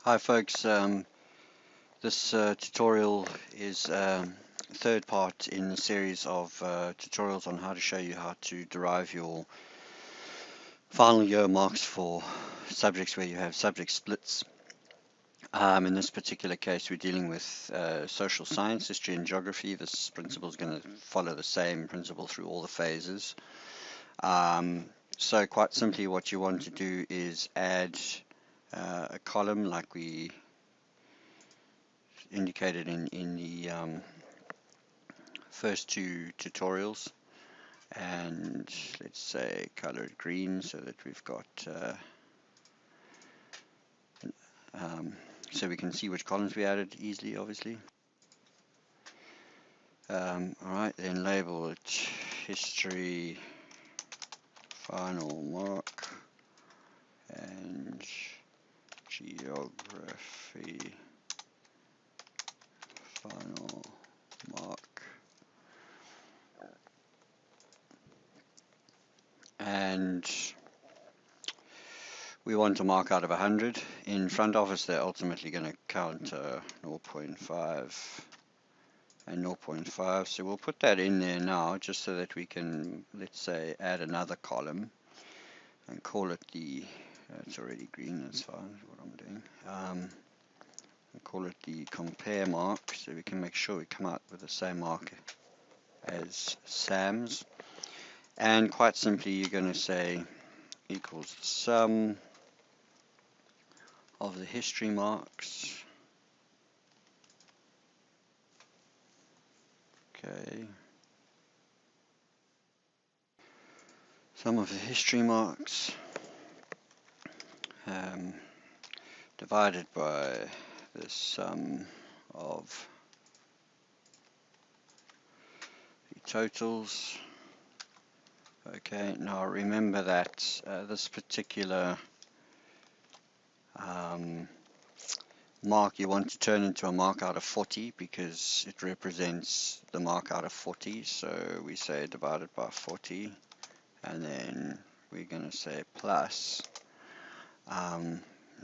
Hi folks, this tutorial is third part in a series of tutorials on how to show you how to derive your final year marks for subjects where you have subject splits. In this particular case we're dealing with social science, history and geography. This principle is going to follow the same principle through all the phases. So quite simply what you want to do is add a column like we indicated in the first two tutorials, and let's say color it green so that we've got so we can see which columns we added easily, obviously. Alright, then label it history final mark and geography final mark, and we want to mark out of 100. In FrontOFFICE they're ultimately going to count 0.5 and 0.5, so we'll put that in there now just so that we can, let's say, add another column and call it the it's already green, that's fine, what I'm doing. Call it the compare mark so we can make sure we come out with the same mark as Sam's, and quite simply you're going to say equals the sum of the history marks. Okay. Sum of the history marks divided by the sum of the totals. Okay, now remember that this particular mark you want to turn into a mark out of 40 because it represents the mark out of 40, so we say divided by 40, and then we're going to say plus.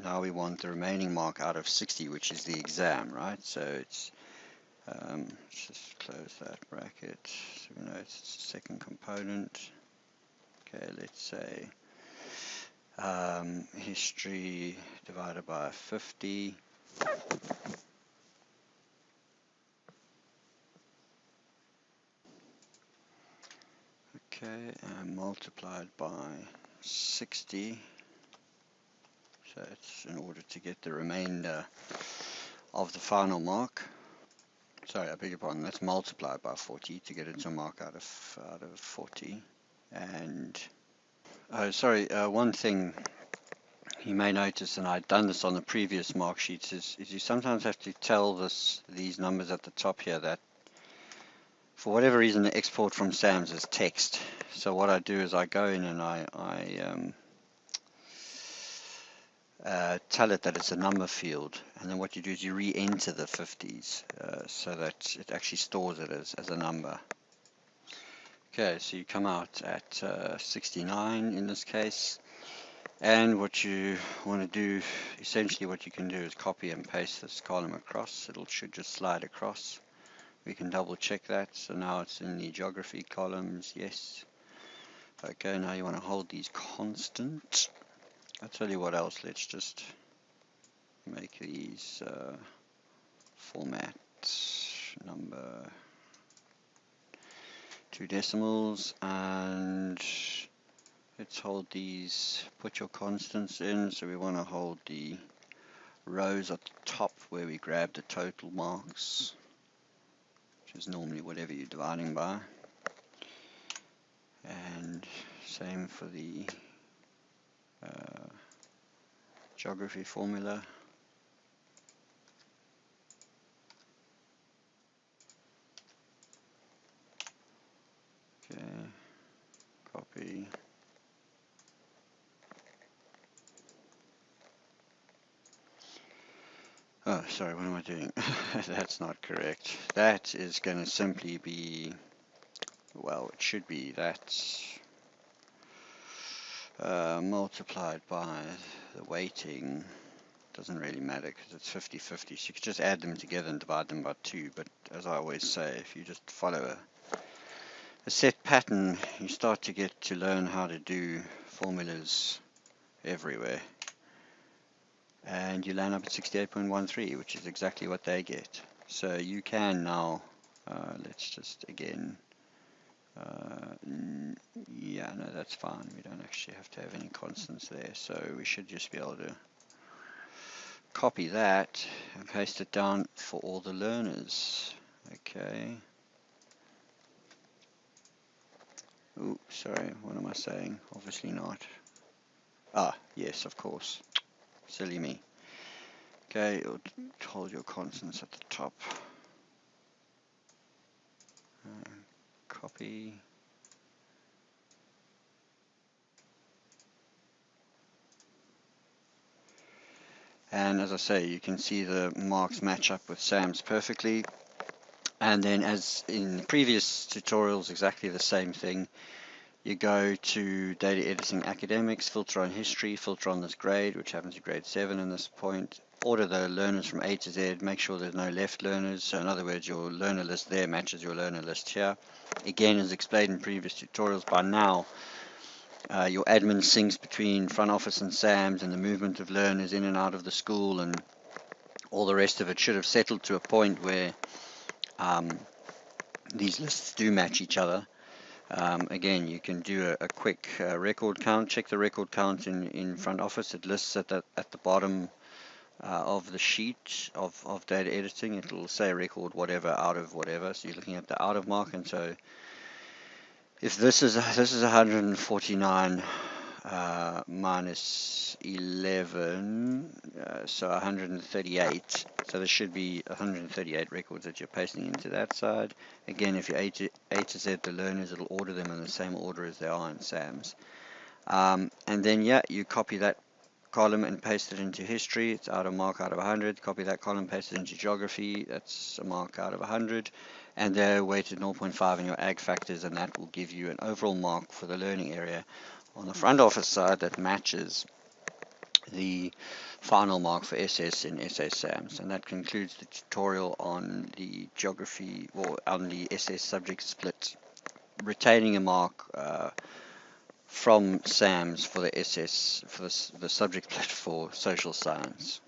Now we want the remaining mark out of 60, which is the exam, right? So it's let's just close that bracket so we know it's the second component. Okay, let's say history divided by 50. Okay, and multiplied by 60. So it's in order to get the remainder of the final mark. Sorry, I beg your pardon, that's multiplied by 40 to get it to a mark out of 40. And one thing you may notice, and I'd done this on the previous mark sheets, is you sometimes have to tell these numbers at the top here that for whatever reason the export from SAMS is text. So what I do is I go in and I tell it that it's a number field, and then what you do is you re-enter the 50s so that it actually stores it as a number. Okay, so you come out at 69 in this case, and what you want to do, essentially what you can do is copy and paste this column across. It should just slide across. We can double check that, so now it's in the geography columns, yes. Okay, now you want to hold these constant. I'll tell you what else, let's just make these format number 2 decimals, and let's hold these, put your constants in, so we want to hold the rows at the top where we grab the total marks, which is normally whatever you're dividing by, and same for the geography formula. Okay, copy. Oh, sorry, what am I doing? That's not correct. That is going to simply be, well, it should be that's multiplied by the weighting doesn't really matter because it's 50-50. So you could just add them together and divide them by 2. But as I always say, if you just follow a set pattern, you start to get to learn how to do formulas everywhere. And you land up at 68.13, which is exactly what they get. So you can now, let's just again, yeah, no, that's fine. We don't actually have to have any constants there. So we should just be able to copy that and paste it down for all the learners. Okay. Oh, sorry, what am I saying? Obviously not. Ah, yes, of course. Silly me. Okay, hold your constants at the top. Copy. And as I say, you can see the marks match up with Sam's perfectly. And then as in previous tutorials, exactly the same thing. You go to Data Editing Academics, filter on History, filter on this grade, which happens to be grade 7 in this point. Order the learners from A to Z, make sure there's no left learners. So in other words, your learner list there matches your learner list here. Again, as explained in previous tutorials, by now, your admin syncs between front office and SAMS and the movement of learners in and out of the school and all the rest of it should have settled to a point where these lists do match each other. Again, you can do a quick record count. Check the record count in front office. It lists at the bottom of the sheet of data editing. It will say record whatever out of whatever. So you're looking at the out of mark, and so if this is 149 minus 11, so 138. So there should be 138 records that you're pasting into that side. Again, if you're A to Z the learners, it'll order them in the same order as they are in SAMS. And then, yeah, you copy that column and paste it into history. It's out of mark out of 100. Copy that column, paste it into geography. That's a mark out of 100. And they're weighted 0.5 in your ag factors, and that will give you an overall mark for the learning area on the front office side that matches the final mark for SS in SA SAMS. And that concludes the tutorial on the geography, or on the SS subject split, retaining a mark from SAMS for the SS, for the subject split for social science.